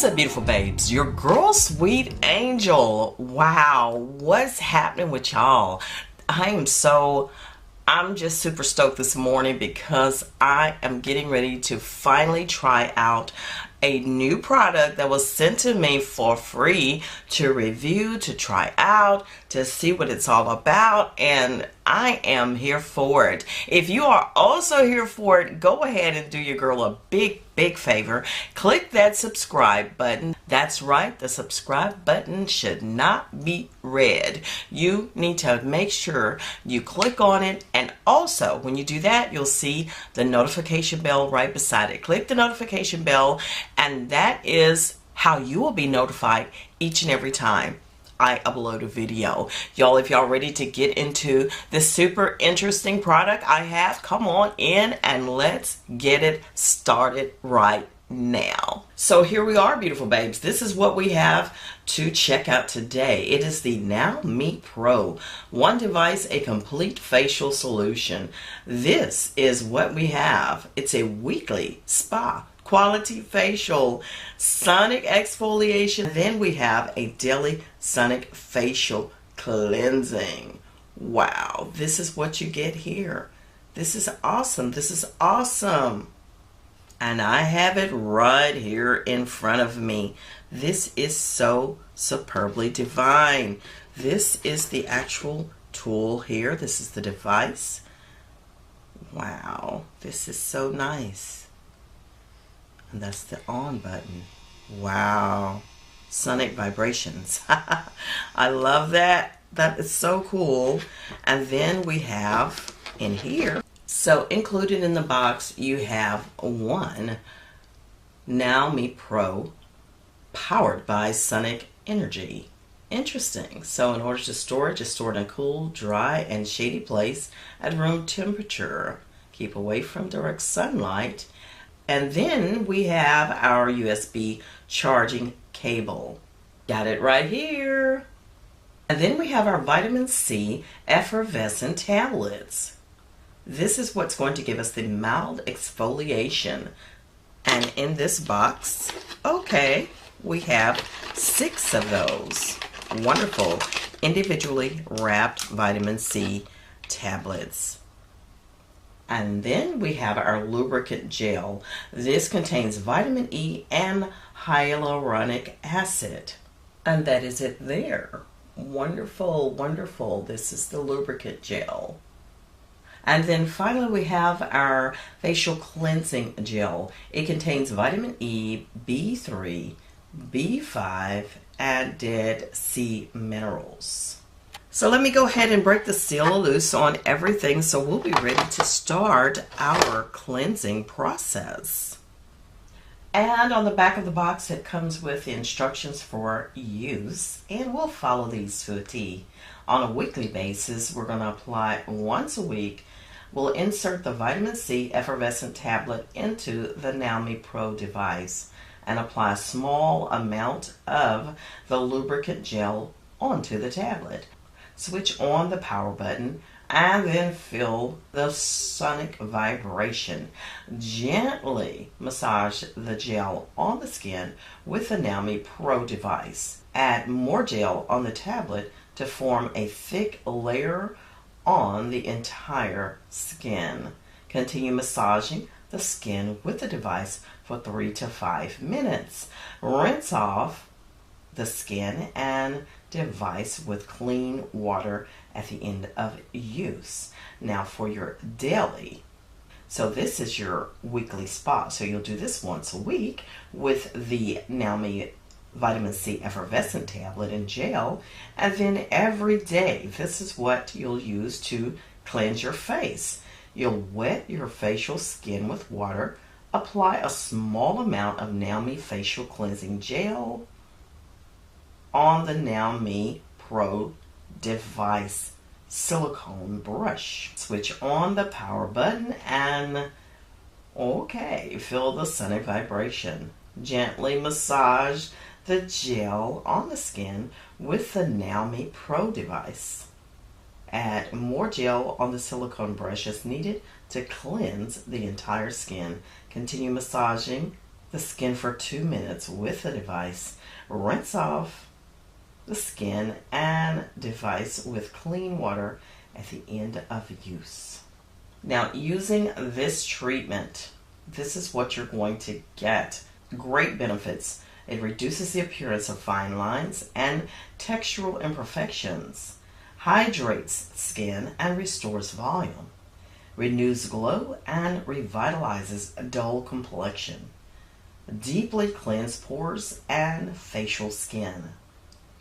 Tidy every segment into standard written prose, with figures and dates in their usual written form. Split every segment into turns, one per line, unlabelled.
What's up, beautiful babes? Your girl, Sweet Angel. Wow, what's happening with y'all? I'm just super stoked this morning because I am getting ready to finally try out a new product that was sent to me for free to review, to try out, to see what it's all about, and I am here for it. If you are also here for it, go ahead and do your girl a big favor. Click that subscribe button. That's right, the subscribe button should not be red. You need to make sure you click on it, and also when you do that, you'll see the notification bell right beside it. Click the notification bell, and that is how you will be notified each and every time I upload a video. Y'all, if y'all ready to get into this super interesting product I have, come on in and let's get it started right now. So here we are, beautiful babes. This is what we have to check out today. It is the NowMI Pro. One device, a complete facial solution. This is what we have. It's a weekly spa quality facial, sonic exfoliation. Then we have a daily sonic facial cleansing. Wow, this is what you get here. This is awesome. This is awesome. And I have it right here in front of me. This is so superbly divine. This is the actual tool here. This is the device. Wow, this is so nice. And that's the on button. Wow. Sonic vibrations. I love that. That is so cool. And then we have in here, so included in the box, you have one NowMI Pro powered by Sonic Energy. Interesting. So in order to store it, just store it in a cool, dry, and shady place at room temperature. Keep away from direct sunlight. And then we have our USB charging cable. Got it right here. And then we have our vitamin C effervescent tablets. This is what's going to give us the mild exfoliation. And in this box, okay, we have 6 of those wonderful individually wrapped vitamin C tablets. And then we have our lubricant gel. This contains vitamin E and hyaluronic acid. And that is it there. Wonderful, wonderful. This is the lubricant gel. And then finally we have our facial cleansing gel. It contains vitamin E, B3, B5, and dead sea minerals. So let me go ahead and break the seal loose on everything so we'll be ready to start our cleansing process. And on the back of the box it comes with instructions for use, and we'll follow these to a T. On a weekly basis, we're going to apply once a week. We'll insert the vitamin C effervescent tablet into the NowMI Pro device and apply a small amount of the lubricant gel onto the tablet. Switch on the power button and then feel the sonic vibration. Gently massage the gel on the skin with the NowMI Pro device. Add more gel on the tablet to form a thick layer on the entire skin. Continue massaging the skin with the device for 3 to 5 minutes. Rinse off the skin and device with clean water at the end of use. Now for your daily, so this is your weekly spa, so you'll do this once a week with the NowMI vitamin C effervescent tablet and gel, and then every day this is what you'll use to cleanse your face. You'll wet your facial skin with water, apply a small amount of NowMI facial cleansing gel on the NowMI Pro device silicone brush. Switch on the power button and okay, feel the sonic vibration. Gently massage the gel on the skin with the NowMI Pro device. Add more gel on the silicone brush as needed to cleanse the entire skin. Continue massaging the skin for 2 minutes with the device. Rinse off the skin and device with clean water at the end of use. Now, using this treatment, this is what you're going to get. Great benefits. It reduces the appearance of fine lines and textural imperfections, hydrates skin and restores volume, renews glow and revitalizes a dull complexion, deeply cleanse pores and facial skin,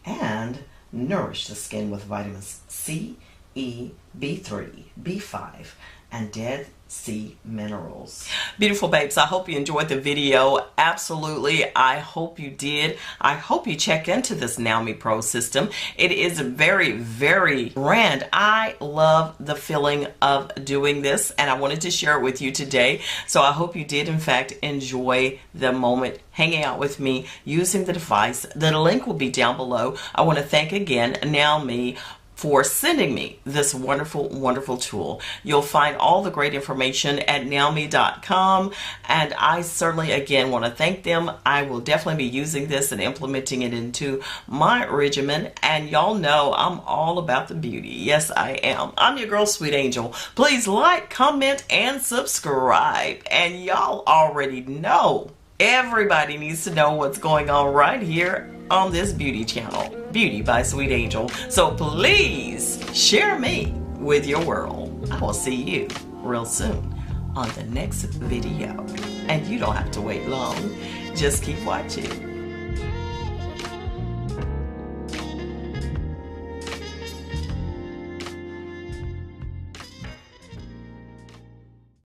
and nourish the skin with vitamins C, E, B3, B5, and Dead Sea minerals. Beautiful babes, I hope you enjoyed the video. Absolutely, I hope you did. I hope you check into this NowMI Pro system. It is very, very grand. I love the feeling of doing this, and I wanted to share it with you today. So I hope you did, in fact, enjoy the moment hanging out with me using the device. The link will be down below. I want to thank again NowMI for sending me this wonderful, wonderful tool. You'll find all the great information at NowMI.com, and I certainly, again, want to thank them. I will definitely be using this and implementing it into my regimen, and y'all know I'm all about the beauty. Yes, I am. I'm your girl, Sweet Angel. Please like, comment, and subscribe, and y'all already know. Everybody needs to know what's going on right here on this beauty channel, Beauty by Sweet Angel. So please share me with your world. I will see you real soon on the next video. And you don't have to wait long. Just keep watching.